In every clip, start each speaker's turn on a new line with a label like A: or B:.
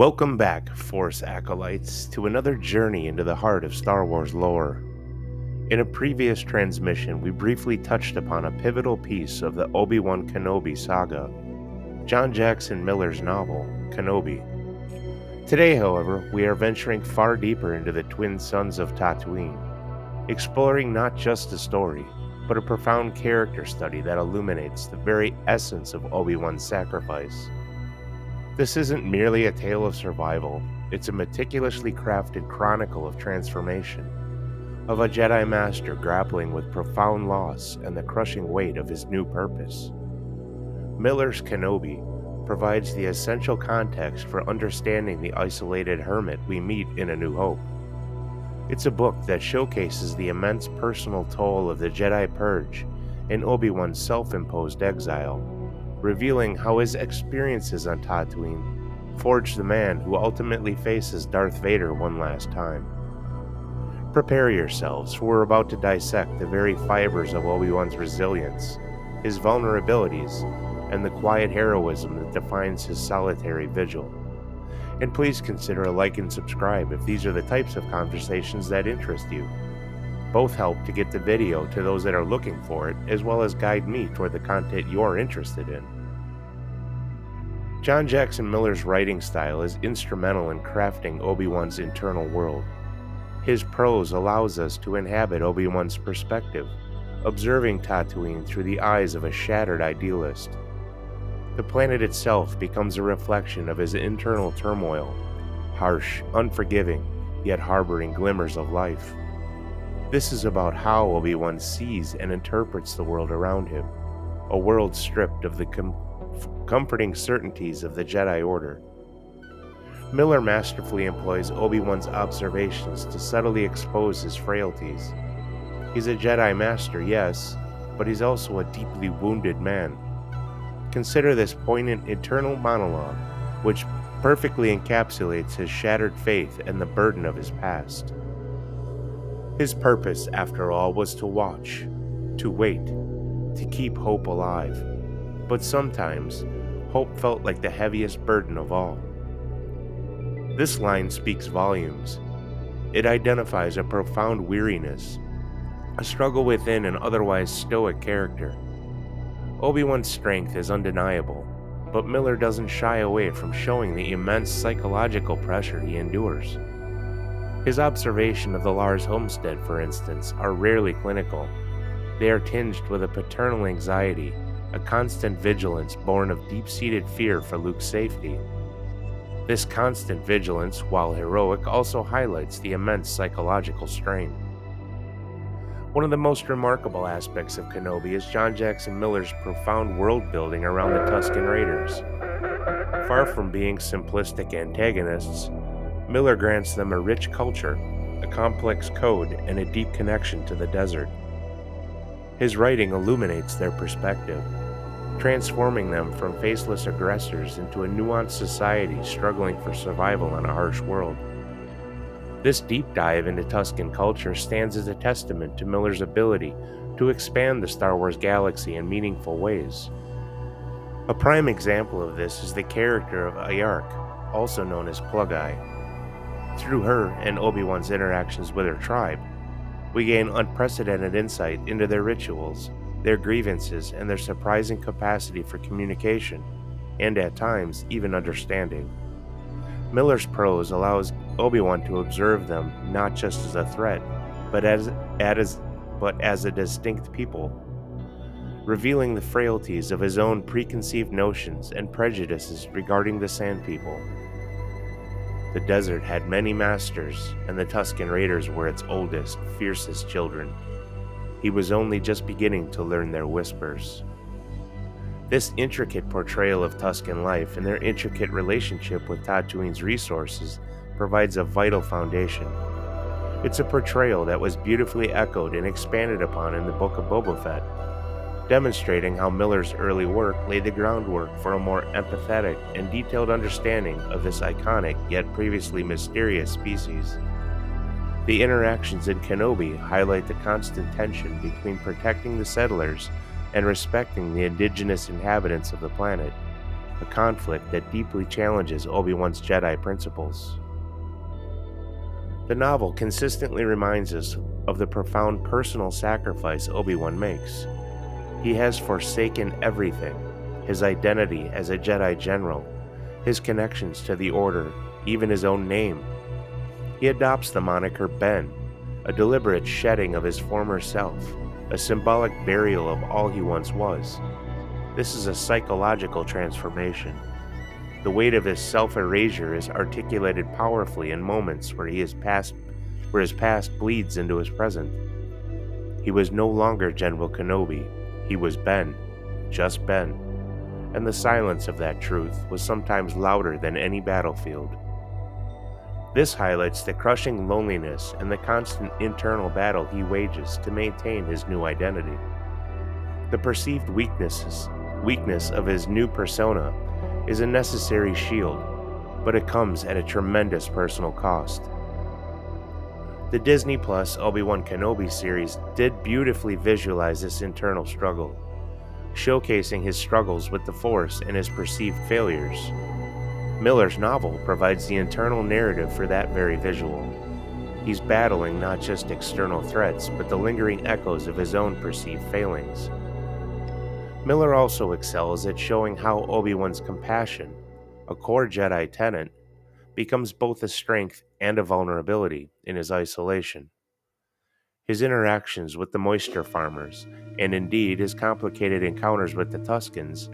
A: Welcome back, Force Acolytes, to another journey into the heart of Star Wars lore. In a previous transmission, we briefly touched upon a pivotal piece of the Obi-Wan Kenobi saga, John Jackson Miller's novel, Kenobi. Today, however, we are venturing far deeper into the twin sons of Tatooine, exploring not just a story, but a profound character study that illuminates the very essence of Obi-Wan's sacrifice. This isn't merely a tale of survival, it's a meticulously crafted chronicle of transformation, of a Jedi Master grappling with profound loss and the crushing weight of his new purpose. Miller's Kenobi provides the essential context for understanding the isolated hermit we meet in A New Hope. It's a book that showcases the immense personal toll of the Jedi Purge and Obi-Wan's self-imposed exile, revealing how his experiences on Tatooine forged the man who ultimately faces Darth Vader one last time. Prepare yourselves, for we're about to dissect the very fibers of Obi-Wan's resilience, his vulnerabilities, and the quiet heroism that defines his solitary vigil. And please consider a like and subscribe if these are the types of conversations that interest you. Both help to get the video to those that are looking for it, as well as guide me toward the content you're interested in. John Jackson Miller's writing style is instrumental in crafting Obi-Wan's internal world. His prose allows us to inhabit Obi-Wan's perspective, observing Tatooine through the eyes of a shattered idealist. The planet itself becomes a reflection of his internal turmoil, harsh, unforgiving, yet harboring glimmers of life. This is about how Obi-Wan sees and interprets the world around him, a world stripped of the comforting certainties of the Jedi Order. Miller masterfully employs Obi-Wan's observations to subtly expose his frailties. He's a Jedi Master, yes, but he's also a deeply wounded man. Consider this poignant internal monologue, which perfectly encapsulates his shattered faith and the burden of his past. His purpose, after all, was to watch, to wait, to keep hope alive. But sometimes, hope felt like the heaviest burden of all. This line speaks volumes. It identifies a profound weariness, a struggle within an otherwise stoic character. Obi-Wan's strength is undeniable, but Miller doesn't shy away from showing the immense psychological pressure he endures. His observation of the Lars homestead, for instance, are rarely clinical. They are tinged with a paternal anxiety, a constant vigilance born of deep-seated fear for Luke's safety. This constant vigilance, while heroic, also highlights the immense psychological strain. One of the most remarkable aspects of Kenobi is John Jackson Miller's profound world-building around the Tusken Raiders. Far from being simplistic antagonists, Miller grants them a rich culture, a complex code, and a deep connection to the desert. His writing illuminates their perspective, transforming them from faceless aggressors into a nuanced society struggling for survival on a harsh world. This deep dive into Tusken culture stands as a testament to Miller's ability to expand the Star Wars galaxy in meaningful ways. A prime example of this is the character of Ayark, also known as Plugeye. Through her and Obi-Wan's interactions with her tribe, we gain unprecedented insight into their rituals, their grievances, and their surprising capacity for communication, and at times, even understanding. Miller's prose allows Obi-Wan to observe them not just as a threat, but as a distinct people, revealing the frailties of his own preconceived notions and prejudices regarding the Sand People. The desert had many masters, and the Tusken Raiders were its oldest, fiercest children. He was only just beginning to learn their whispers. This intricate portrayal of Tusken life and their intricate relationship with Tatooine's resources provides a vital foundation. It's a portrayal that was beautifully echoed and expanded upon in the Book of Boba Fett, demonstrating how Miller's early work laid the groundwork for a more empathetic and detailed understanding of this iconic yet previously mysterious species. The interactions in Kenobi highlight the constant tension between protecting the settlers and respecting the indigenous inhabitants of the planet, a conflict that deeply challenges Obi-Wan's Jedi principles. The novel consistently reminds us of the profound personal sacrifice Obi-Wan makes. He has forsaken everything: his identity as a Jedi general, his connections to the Order, even his own name. He adopts the moniker Ben, a deliberate shedding of his former self, a symbolic burial of all he once was. This is a psychological transformation. The weight of his self-erasure is articulated powerfully in moments where his past bleeds into his present. He was no longer General Kenobi. He was Ben, just Ben, and the silence of that truth was sometimes louder than any battlefield. This highlights the crushing loneliness and the constant internal battle he wages to maintain his new identity. The perceived weakness of his new persona is a necessary shield, but it comes at a tremendous personal cost. The Disney Plus Obi-Wan Kenobi series did beautifully visualize this internal struggle, showcasing his struggles with the Force and his perceived failures. Miller's novel provides the internal narrative for that very visual. He's battling not just external threats, but the lingering echoes of his own perceived failings. Miller also excels at showing how Obi-Wan's compassion, a core Jedi tenet, becomes both a strength and a vulnerability in his isolation. His interactions with the moisture farmers, and indeed his complicated encounters with the Tuskens,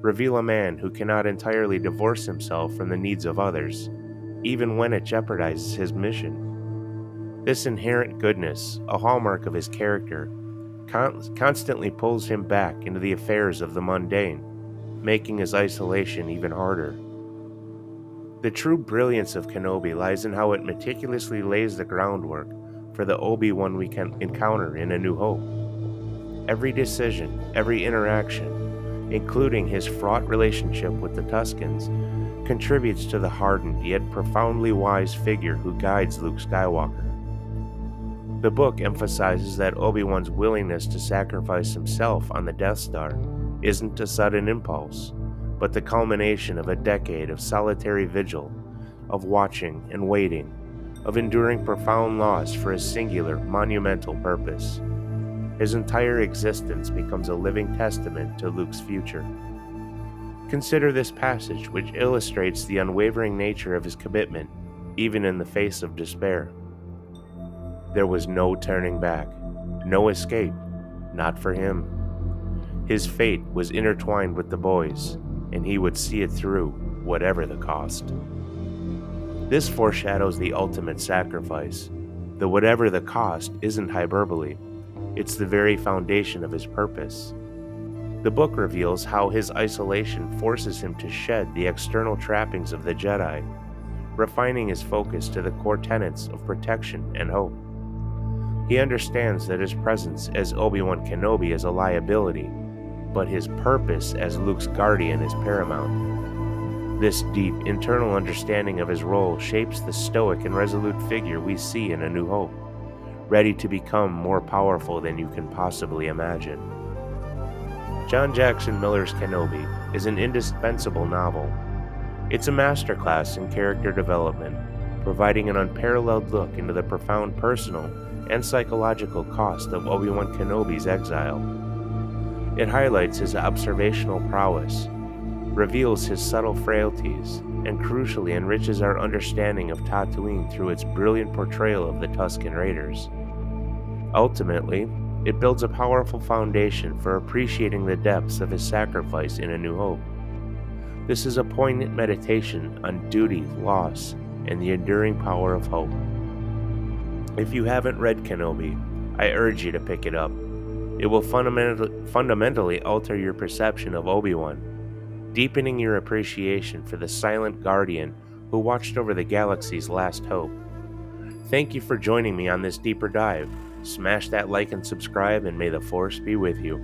A: reveal a man who cannot entirely divorce himself from the needs of others, even when it jeopardizes his mission. This inherent goodness, a hallmark of his character, constantly pulls him back into the affairs of the mundane, making his isolation even harder. The true brilliance of Kenobi lies in how it meticulously lays the groundwork for the Obi-Wan we can encounter in A New Hope. Every decision, every interaction, including his fraught relationship with the Tuskens, contributes to the hardened yet profoundly wise figure who guides Luke Skywalker. The book emphasizes that Obi-Wan's willingness to sacrifice himself on the Death Star isn't a sudden impulse, but the culmination of a decade of solitary vigil, of watching and waiting, of enduring profound loss for a singular, monumental purpose. His entire existence becomes a living testament to Luke's future. Consider this passage, which illustrates the unwavering nature of his commitment, even in the face of despair. There was no turning back, no escape, not for him. His fate was intertwined with the boys, and he would see it through, whatever the cost. This foreshadows the ultimate sacrifice. The whatever the cost isn't hyperbole. It's the very foundation of his purpose. The book reveals how his isolation forces him to shed the external trappings of the Jedi, refining his focus to the core tenets of protection and hope. He understands that his presence as Obi-Wan Kenobi is a liability, but his purpose as Luke's guardian is paramount. This deep internal understanding of his role shapes the stoic and resolute figure we see in A New Hope, ready to become more powerful than you can possibly imagine. John Jackson Miller's Kenobi is an indispensable novel. It's a masterclass in character development, providing an unparalleled look into the profound personal and psychological cost of Obi-Wan Kenobi's exile. It highlights his observational prowess, reveals his subtle frailties, and crucially enriches our understanding of Tatooine through its brilliant portrayal of the Tusken Raiders. Ultimately, it builds a powerful foundation for appreciating the depths of his sacrifice in A New Hope. This is a poignant meditation on duty, loss, and the enduring power of hope. If you haven't read Kenobi, I urge you to pick it up. It will fundamentally alter your perception of Obi-Wan, deepening your appreciation for the silent guardian who watched over the galaxy's last hope. Thank you for joining me on this deeper dive. Smash that like and subscribe, and may the Force be with you.